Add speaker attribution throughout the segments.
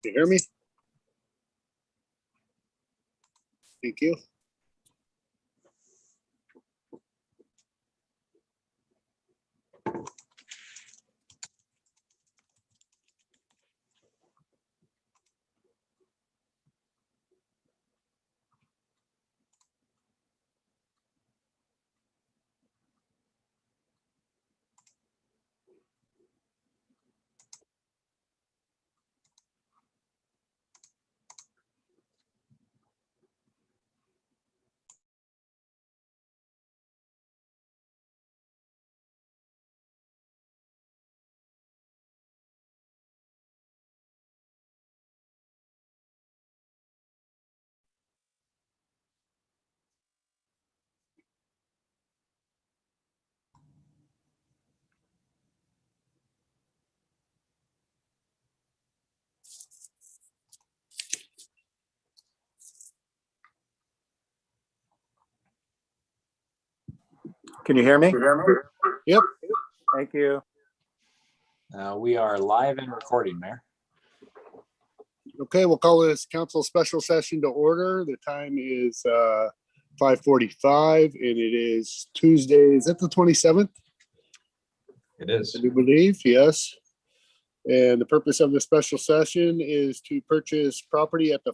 Speaker 1: You hear me? Thank you.
Speaker 2: Can you hear me?
Speaker 1: Yep.
Speaker 2: Thank you. We are live and recording, Mayor.
Speaker 1: Okay, we'll call this council special session to order. The time is 5:45 and it is Tuesday. Is that the 27th?
Speaker 2: It is.
Speaker 1: I do believe, yes. And the purpose of the special session is to purchase property at the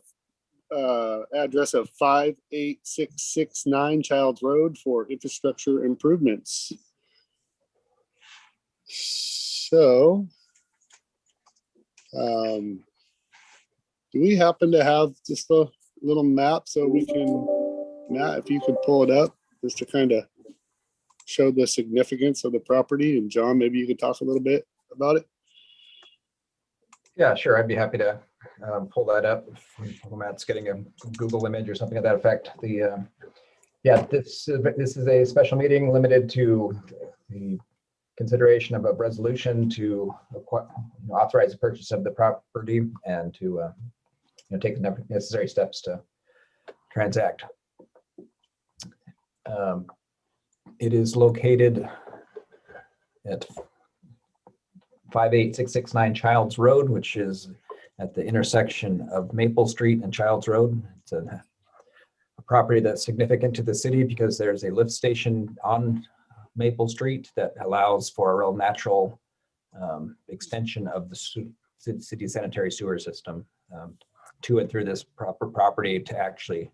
Speaker 1: address of 58669 Childs Road for infrastructure improvements. So, do we happen to have just a little map so we can, Matt, if you could pull it up just to kind of show the significance of the property, and John, maybe you could talk a little bit about it.
Speaker 3: Yeah, sure. I'd be happy to pull that up. If Matt's getting a Google image or something of that effect. This is a special meeting limited to the consideration of a resolution to authorize the purchase of the property and to take the necessary steps to transact. It is located at 58669 Childs Road, which is at the intersection of Maple Street and Childs Road. It's a property that's significant to the city because there's a lift station on Maple Street that allows for a real natural extension of the city sanitary sewer system to and through this property to actually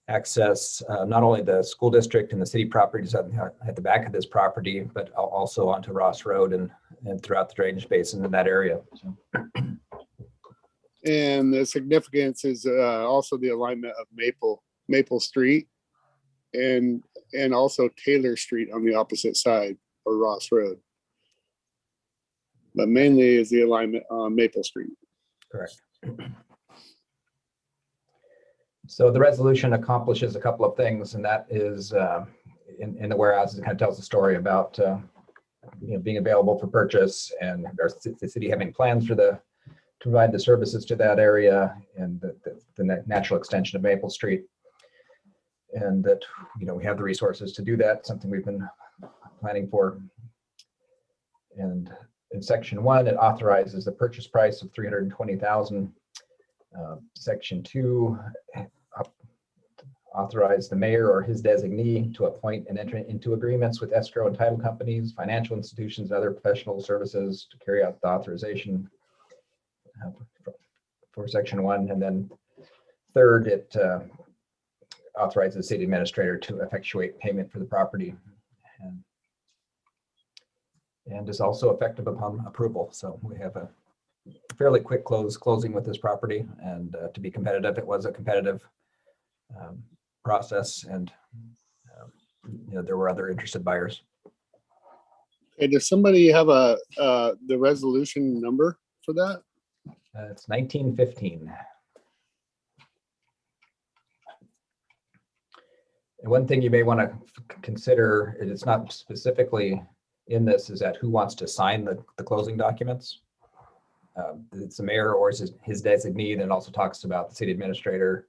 Speaker 3: access not only the school district and the city properties at the back of this property, but also onto Ross Road and throughout the drainage basin in that area. So.
Speaker 1: And the significance is also the alignment of Maple Street and also Taylor Street on the opposite side, or Ross Road. But mainly is the alignment on Maple Street.
Speaker 3: Correct. So the resolution accomplishes a couple of things, and that is in the whereas it kind of tells the story about being available for purchase and the city having plans to provide the services to that area and the natural extension of Maple Street, and that we have the resources to do that. Something we've been planning for. And in section 1, it authorizes the purchase price of $320,000. Section 2 authorize the mayor or his designee to appoint and enter into agreements with escrow and title companies, financial institutions, and other professional services to carry out the authorization for section 1. And then third, it authorizes the city administrator to effectuate payment for the property and is also effective upon approval. So we have a fairly quick closing with this property, and to be competitive, it was a competitive process, and there were other interested buyers.
Speaker 1: Hey, does somebody have the resolution number for that?
Speaker 3: It's 1915. And one thing you may want to consider, it's not specifically in this, is that who wants to sign the closing documents. It's the mayor or his designee, and it also talks about the city administrator,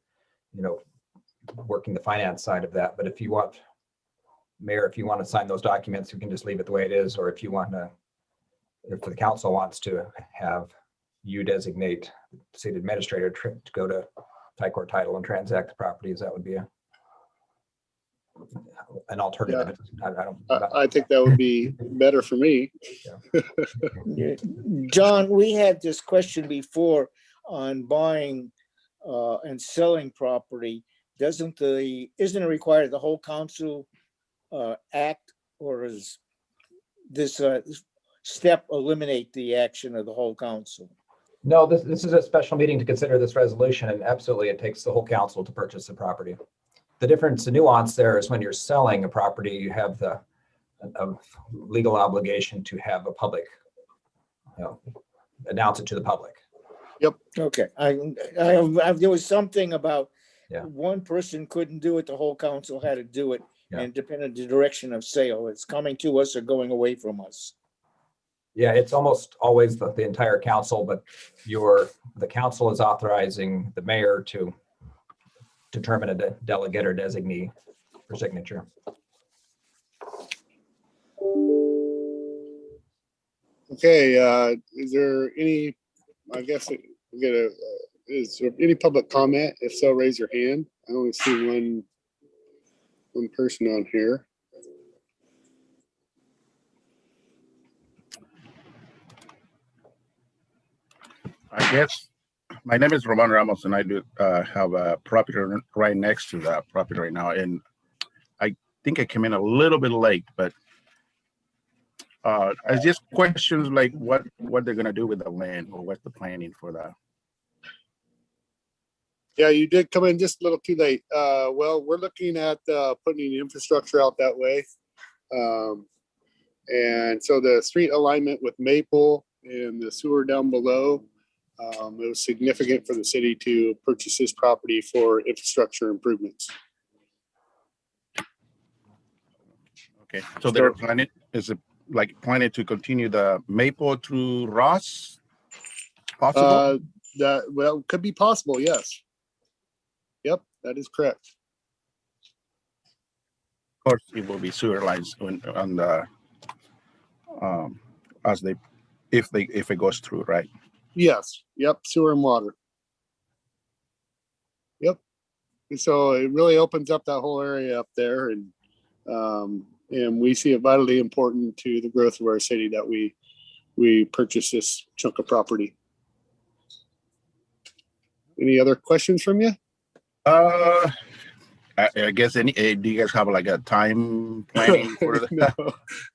Speaker 3: working the finance side of that. But if you want, mayor, if you want to sign those documents, you can just leave it the way it is. Or if you want to, if the council wants to have you designate the city administrator to go to Ticor Title and transact the properties, that would be an alternative. I don't.
Speaker 1: I think that would be better for me.
Speaker 4: Yeah. John, we had this question before on buying and selling property. Isn't it required the whole council act, or is this step eliminate the action of the whole council?
Speaker 3: No, this is a special meeting to consider this resolution, and absolutely it takes the whole council to purchase the property. The difference, the nuance there is when you're selling a property, you have a legal obligation to have a public, announce it to the public.
Speaker 4: Okay, there was something about
Speaker 3: Yeah.
Speaker 4: one person couldn't do it, the whole council had to do it,
Speaker 3: Yeah.
Speaker 4: and depending on the direction of sale, it's coming to us or going away from us.
Speaker 3: Yeah, it's almost always the entire council, but the council is authorizing the mayor to determine a delegate or designee for signature.
Speaker 1: Okay, is there any, I guess, is there any public comment? If so, raise your hand. I only see one person on here.
Speaker 5: I guess my name is Roman Ramos, and I do have a property right next to that property right now. And I think I came in a little bit late, but I just questions like what they're gonna do with the land, or what's the planning for that.
Speaker 1: Yeah, you did come in just a little too late. Well, we're looking at putting infrastructure out that way. And so the street alignment with Maple and the sewer down below, it was significant for the city to purchase this property for infrastructure improvements.
Speaker 5: Okay, so they're planning, is it like planning to continue the Maple through Ross? Possible?
Speaker 1: Well, could be possible, yes. Yep, that is correct.
Speaker 5: Of course, it will be sewer lines on the if it goes through, right?
Speaker 1: Yes, yep, sewer and water. Yep. And so it really opens up that whole area up there, and we see it vitally important to the growth of our city that we purchase this chunk of property. Any other questions from you?
Speaker 5: I guess do you guys have like a time planning for that?
Speaker 1: No.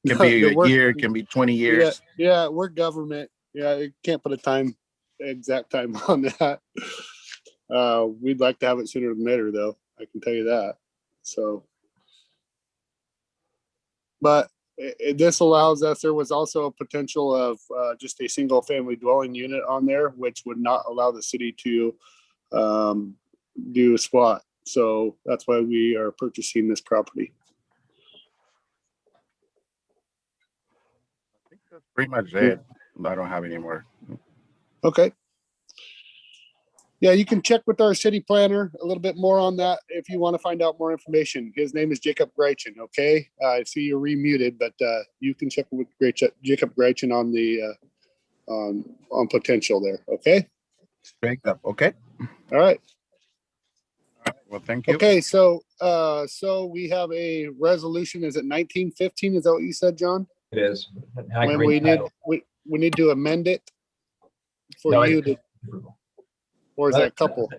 Speaker 5: Can be
Speaker 1: No,
Speaker 5: a year, can be 20 years.
Speaker 1: Yeah, we're government. Yeah, I can't put a exact time on that. We'd like to have it sooner than later, though. I can tell you that. So, but this allows us, there was also a potential of just a single family dwelling unit on there, which would not allow the city to do a SWAT. So that's why we are purchasing this property.
Speaker 5: I think that's pretty much it. I don't have any more.
Speaker 1: Okay. Yeah, you can check with our city planner a little bit more on that if you want to find out more information. His name is Jacob Greichen, okay? I see you're remuted, but you can check with Jacob Greichen on the on potential there, okay?
Speaker 5: Straight up, okay?
Speaker 1: All right.
Speaker 5: Well, thank you.
Speaker 1: Okay, so we have a resolution. Is it 1915? Is that what you said, John?
Speaker 3: It is. And I can
Speaker 1: When
Speaker 3: read the title.
Speaker 1: we need to amend it for
Speaker 3: No,
Speaker 1: you
Speaker 3: it-
Speaker 1: to, or is that a couple?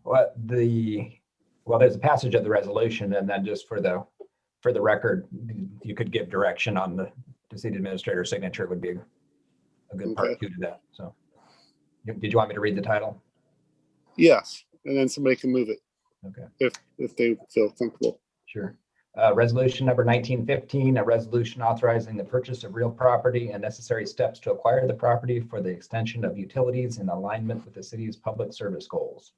Speaker 3: Well, there's a passage of the resolution, and then just for the record, you could give direction on the city administrator signature would be a good part
Speaker 1: Okay.
Speaker 3: to do that. So, did you want me to read the title?
Speaker 1: Yes, and then somebody can move it
Speaker 3: Okay,
Speaker 1: if they feel comfortable.
Speaker 3: sure. Resolution number 1915, a resolution authorizing the purchase of real property and necessary steps to acquire the property for the extension of utilities in alignment with the city's public service goals.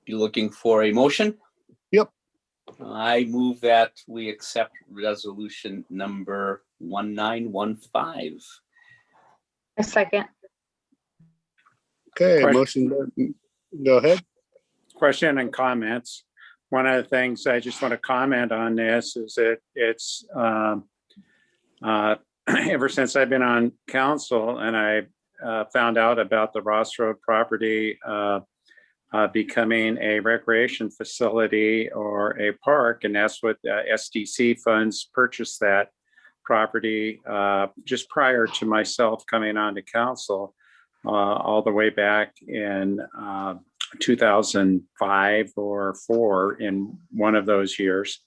Speaker 6: You looking for a motion?
Speaker 1: Yep.
Speaker 6: I move that we accept resolution number 1915.
Speaker 7: A second.
Speaker 1: Okay,
Speaker 8: Question.
Speaker 1: motion, go ahead.
Speaker 8: Question and comments. One of the things I just want to comment on this is that it's Ever since I've been on council and I found out about the Ross Road property becoming a recreation facility or a park, and that's what SDC funds purchased that property just prior to myself coming on to council, all the way back in 2005 or 4, in one of those years.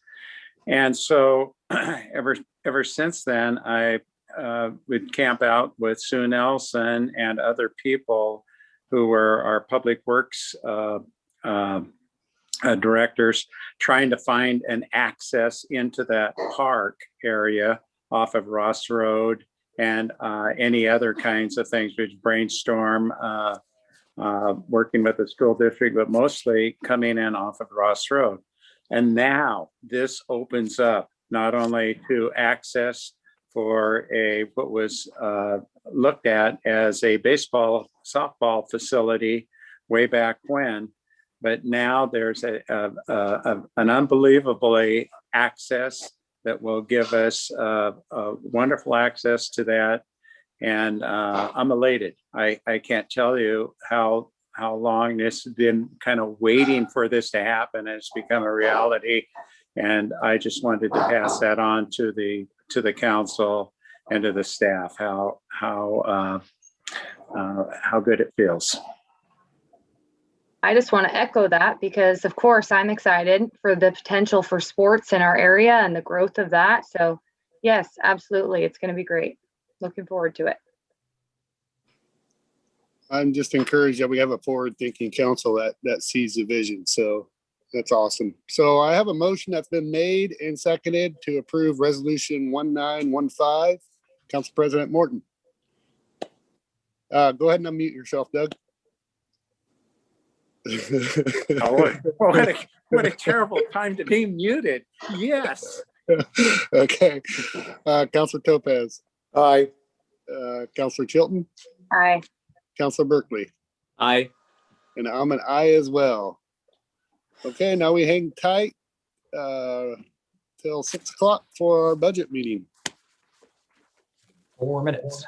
Speaker 8: And so ever since then, I would camp out with Sue Nelson and other people who were our public works directors, trying to find an access into that park area off of Ross Road and any other kinds of things. We'd brainstorm, working with the school district, but mostly coming in off of Ross Road. And now this opens up not only to access for what was looked at as a baseball, softball facility way back when, but now there's an unbelievably access that will give us a wonderful access to that. And I'm elated. I can't tell you how long this has been kind of waiting for this to happen. It's become a reality. And I just wanted to pass that on to the council and to the staff, how good it feels.
Speaker 7: I just want to echo that because, of course, I'm excited for the potential for sports in our area and the growth of that. So, yes, absolutely. It's going to be great. Looking forward to it.
Speaker 1: I'm just encouraged that we have a forward-thinking council that sees the vision. So that's awesome. So I have a motion that's been made and seconded to approve resolution 1915. Council President Morton. Go ahead and unmute yourself, Doug.
Speaker 8: Oh, what a terrible time to be muted. Yes.
Speaker 1: Okay. Councilor Topaz,
Speaker 4: Aye.
Speaker 1: Councilor Chilton,
Speaker 7: Aye.
Speaker 1: Councilor Berkeley,
Speaker 6: Aye.
Speaker 1: and I'm an aye as well. Okay, now we hang tight till 6 o'clock for our budget meeting.
Speaker 3: 4 minutes.